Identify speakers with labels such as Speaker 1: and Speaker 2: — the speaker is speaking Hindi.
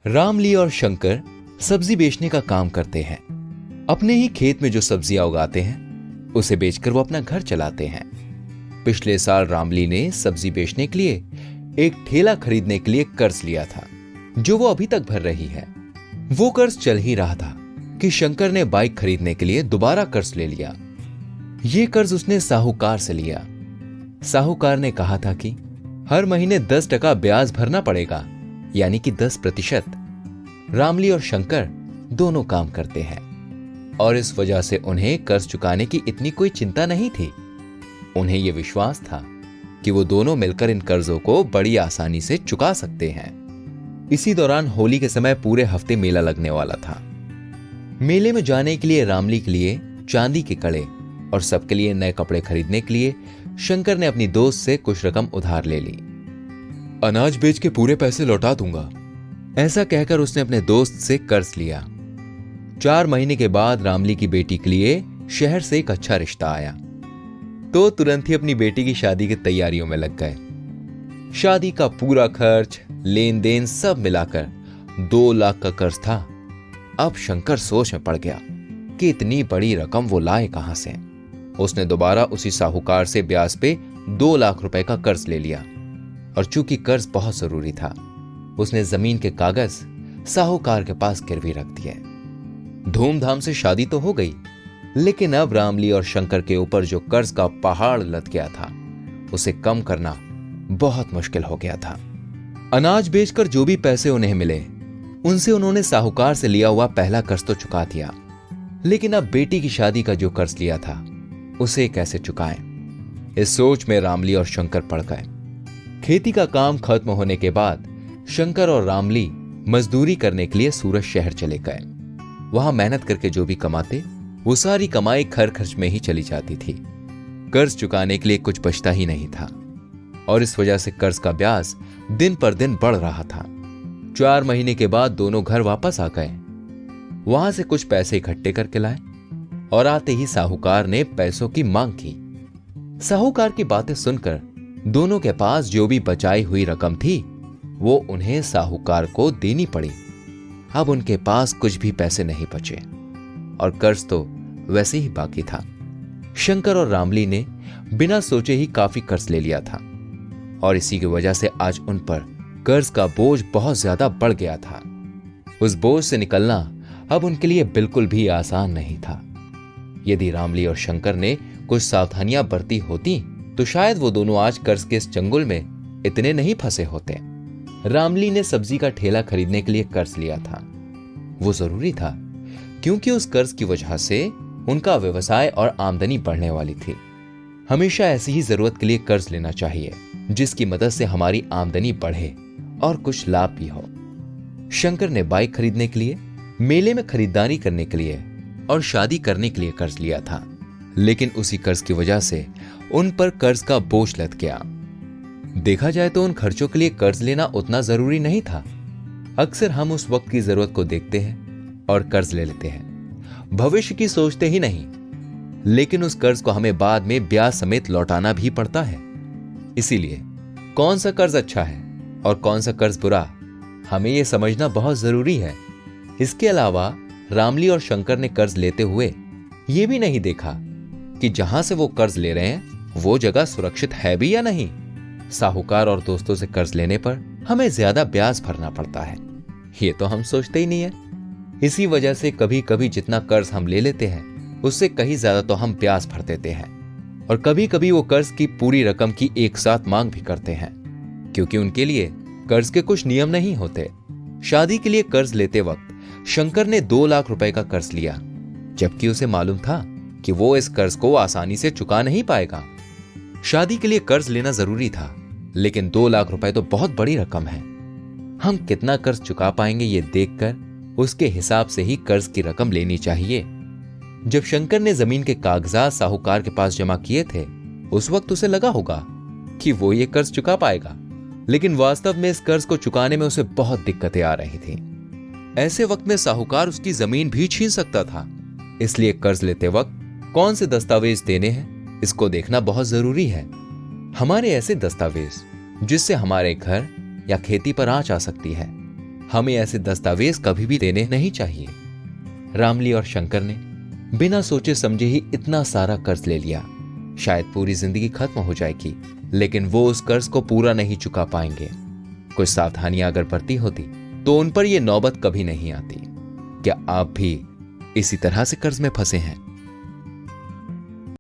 Speaker 1: रामली और शंकर सब्जी बेचने का काम करते हैं। अपने ही खेत में जो सब्जियां उगाते हैं उसे बेचकर वो अपना घर चलाते हैं। पिछले साल रामली ने सब्जी बेचने के लिए एक ठेला खरीदने के लिए कर्ज लिया था, जो वो अभी तक भर रही है। वो कर्ज चल ही रहा था कि शंकर ने बाइक खरीदने के लिए दोबारा कर्ज ले लिया। ये कर्ज उसने साहूकार से लिया। साहूकार ने कहा था कि हर महीने 10% ब्याज भरना पड़ेगा, यानी कि 10%। रामली और शंकर दोनों काम करते हैं और इस वजह से उन्हें कर्ज चुकाने की इतनी कोई चिंता नहीं थी। उन्हें यह विश्वास था कि वो दोनों मिलकर इन कर्जों को बड़ी आसानी से चुका सकते हैं। इसी दौरान होली के समय पूरे हफ्ते मेला लगने वाला था। मेले में जाने के लिए रामली के लिए चांदी के कड़े और सबके लिए नए कपड़े खरीदने के लिए शंकर ने अपनी दोस्त से कुछ रकम उधार ले ली। अनाज बेच के पूरे पैसे लौटा दूंगा, ऐसा कहकर उसने अपने दोस्त से कर्ज लिया। 4 महीने के बाद रामली की बेटी के लिए शहर से एक अच्छा रिश्ता आया, तो तुरंत ही अपनी बेटी की शादी की तैयारियों में लग गए। शादी का पूरा खर्च, लेन देन सब मिलाकर 2 लाख का कर्ज था। अब शंकर सोच में पड़ गया कि इतनी बड़ी रकम वो लाए कहां से। उसने दोबारा उसी साहूकार से ब्याज पे 2 लाख रुपए का कर्ज ले लिया और चूंकि कर्ज बहुत जरूरी था, उसने जमीन के कागज साहूकार के पास गिरवी रख दिए। धूमधाम से शादी तो हो गई, लेकिन अब रामली और शंकर के ऊपर जो कर्ज का पहाड़ लद गया था, उसे कम करना बहुत मुश्किल हो गया था। अनाज बेचकर जो भी पैसे उन्हें मिले, उनसे उन्होंने साहूकार से लिया हुआ पहला कर्ज तो चुका दिया, लेकिन अब बेटी की शादी का जो कर्ज लिया था, उसे कैसे चुकाएं? इस सोच में रामली और शंकर पड़ गए। खेती का काम खत्म होने के बाद शंकर और रामली मजदूरी करने के लिए सूरत शहर चले गए। वहां मेहनत करके जो भी कमाते, वो सारी कमाई घर खर्च में ही चली जाती थी। कर्ज चुकाने के लिए कुछ बचता ही नहीं था और इस वजह से कर्ज का ब्याज दिन पर दिन बढ़ रहा था। 4 महीने के बाद दोनों घर वापस आ गए। वहां से कुछ पैसे इकट्ठे करके लाए और आते ही साहूकार ने पैसों की मांग की। साहूकार की बातें सुनकर दोनों के पास जो भी बचाई हुई रकम थी, वो उन्हें साहूकार को देनी पड़ी। अब उनके पास कुछ भी पैसे नहीं बचे और कर्ज तो वैसे ही बाकी था। शंकर और रामली ने बिना सोचे ही काफी कर्ज ले लिया था और इसी की वजह से आज उन पर कर्ज का बोझ बहुत ज्यादा बढ़ गया था। उस बोझ से निकलना अब उनके लिए बिल्कुल भी आसान नहीं था। यदि रामली और शंकर ने कुछ सावधानियां बरती होती, तो शायद वो दोनों आज कर्ज के इस चंगुल में इतने नहीं फंसे होते। रामली ने सब्जी का ठेला खरीदने के लिए कर्ज लिया था। वो जरूरी था, क्योंकि उस कर्ज की वजह से उनका व्यवसाय और आमदनी बढ़ने वाली थी। हमेशा ऐसी ही जरूरत के लिए कर्ज लेना चाहिए, जिसकी मदद से हमारी आमदनी बढ़े और कुछ लाभ भी हो। शंकर ने बाइक खरीदने के लिए, मेले में खरीदारी करने के लिए और शादी करने के लिए कर्ज लिया था, लेकिन उसी कर्ज की वजह से उन पर कर्ज का बोझ लद गया। देखा जाए तो उन खर्चों के लिए कर्ज लेना उतना जरूरी नहीं था। अक्सर हम उस वक्त की जरूरत को देखते हैं और कर्ज ले लेते हैं, भविष्य की सोचते ही नहीं। लेकिन उस कर्ज को हमें बाद में ब्याज समेत लौटाना भी पड़ता है। इसीलिए कौन सा कर्ज अच्छा है और कौन सा कर्ज बुरा, हमें यह समझना बहुत जरूरी है। इसके अलावा रामली और शंकर ने कर्ज लेते हुए यह भी नहीं देखा कि जहां से वो कर्ज ले रहे हैं वो जगह सुरक्षित है भी या नहीं। साहूकार और दोस्तों से कर्ज लेने पर हमें ज्यादा ब्याज भरना पड़ता है, ये तो हम सोचते ही नहीं है। इसी वजह से कभी कभी जितना कर्ज हम ले लेते हैं, उससे कहीं ज्यादा तो हम ब्याज भर देते हैं और कभी कभी वो कर्ज की पूरी रकम की एक साथ मांग भी करते हैं, क्योंकि उनके लिए कर्ज के कुछ नियम नहीं होते। शादी के लिए कर्ज लेते वक्त शंकर ने 2 लाख रुपए का कर्ज लिया, जबकि उसे मालूम था कि वो इस कर्ज को आसानी से चुका नहीं पाएगा। शादी के लिए कर्ज लेना जरूरी था, लेकिन 2 लाख रुपए तो बहुत बड़ी रकम है। हम कितना कर्ज चुका पाएंगे ये देखकर उसके हिसाब से ही कर्ज की रकम लेनी चाहिए। जब शंकर ने जमीन के कागजात साहूकार के पास जमा किए थे, उस वक्त उसे लगा होगा कि वो ये कर्ज चुका पाएगा, लेकिन वास्तव में इस कर्ज को चुकाने में उसे बहुत दिक्कतें आ रही थी। ऐसे वक्त में साहूकार उसकी जमीन भी छीन सकता था, इसलिए कर्ज लेते वक्त कौन से दस्तावेज देने हैं, इसको देखना बहुत जरूरी है। हमारे ऐसे दस्तावेज जिससे हमारे घर या खेती पर आंच आ सकती है, हमें ऐसे दस्तावेज कभी भी देने नहीं चाहिए। रामली और शंकर ने बिना सोचे समझे ही इतना सारा कर्ज ले लिया। शायद पूरी जिंदगी खत्म हो जाएगी, लेकिन वो उस कर्ज को पूरा नहीं चुका पाएंगे। कुछ सावधानियां अगर बरती होती तो उन पर यह नौबत कभी नहीं आती। क्या आप भी इसी तरह से कर्ज में फंसे हैं?